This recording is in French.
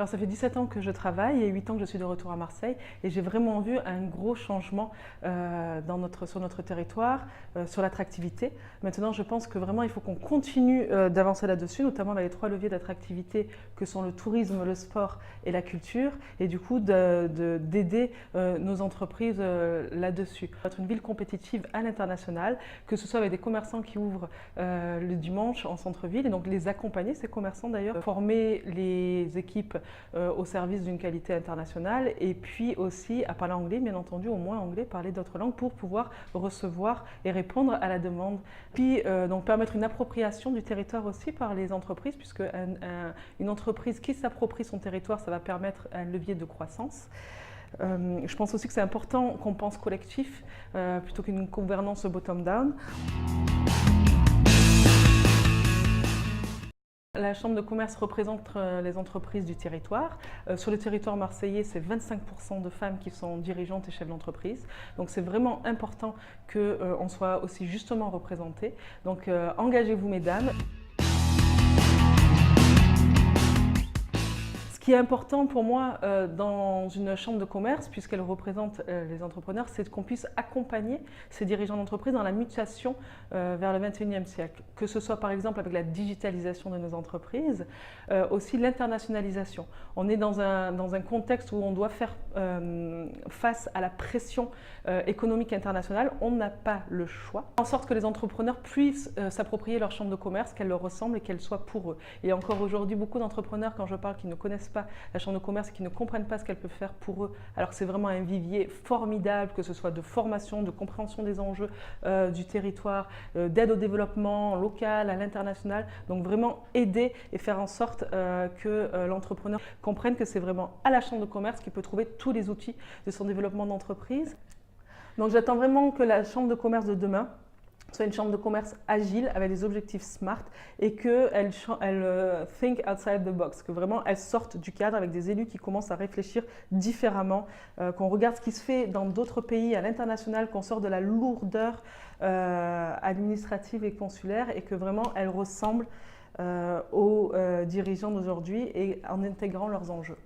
Alors ça fait 17 ans que je travaille et 8 ans que je suis de retour à Marseille et j'ai vraiment vu un gros changement sur notre territoire, sur l'attractivité. Maintenant je pense que vraiment il faut qu'on continue d'avancer là-dessus, notamment dans les 3 leviers d'attractivité que sont le tourisme, le sport et la culture, et du coup d'aider nos entreprises là-dessus. Être une ville compétitive à l'international, que ce soit avec des commerçants qui ouvrent le dimanche en centre-ville et donc les accompagner, ces commerçants d'ailleurs, former les équipes au service d'une qualité internationale et puis aussi à parler anglais, bien entendu, au moins anglais, parler d'autres langues pour pouvoir recevoir et répondre à la demande. Puis donc permettre une appropriation du territoire aussi par les entreprises, puisque une entreprise qui s'approprie son territoire, ça va permettre un levier de croissance. Je pense aussi que c'est important qu'on pense collectif plutôt qu'une gouvernance bottom-down. La Chambre de commerce représente les entreprises du territoire. Sur le territoire marseillais, c'est 25% de femmes qui sont dirigeantes et chefs d'entreprise. Donc c'est vraiment important qu'on soit aussi justement représentés. Donc engagez-vous mesdames. Ce qui est important pour moi dans une chambre de commerce, puisqu'elle représente les entrepreneurs, c'est qu'on puisse accompagner ces dirigeants d'entreprise dans la mutation vers le 21e siècle. Que ce soit par exemple avec la digitalisation de nos entreprises, aussi l'internationalisation. On est dans un contexte où on doit faire face à la pression économique internationale. On n'a pas le choix. En sorte que les entrepreneurs puissent s'approprier leur chambre de commerce, qu'elle leur ressemble et qu'elle soit pour eux. Et encore aujourd'hui, beaucoup d'entrepreneurs, quand je parle, qui ne connaissent pas la chambre de commerce, qui ne comprennent pas ce qu'elle peut faire pour eux, alors que c'est vraiment un vivier formidable, que ce soit de formation, de compréhension des enjeux du territoire, d'aide au développement local, à l'international. Donc vraiment aider et faire en sorte que l'entrepreneur comprenne que c'est vraiment à la chambre de commerce qu'il peut trouver tous les outils de son développement d'entreprise. Donc j'attends vraiment que la chambre de commerce de demain soit une chambre de commerce agile avec des objectifs SMART et qu'elle think outside the box, que vraiment elle sorte du cadre avec des élus qui commencent à réfléchir différemment, qu'on regarde ce qui se fait dans d'autres pays à l'international, qu'on sort de la lourdeur administrative et consulaire et que vraiment elle ressemble aux dirigeants d'aujourd'hui et en intégrant leurs enjeux.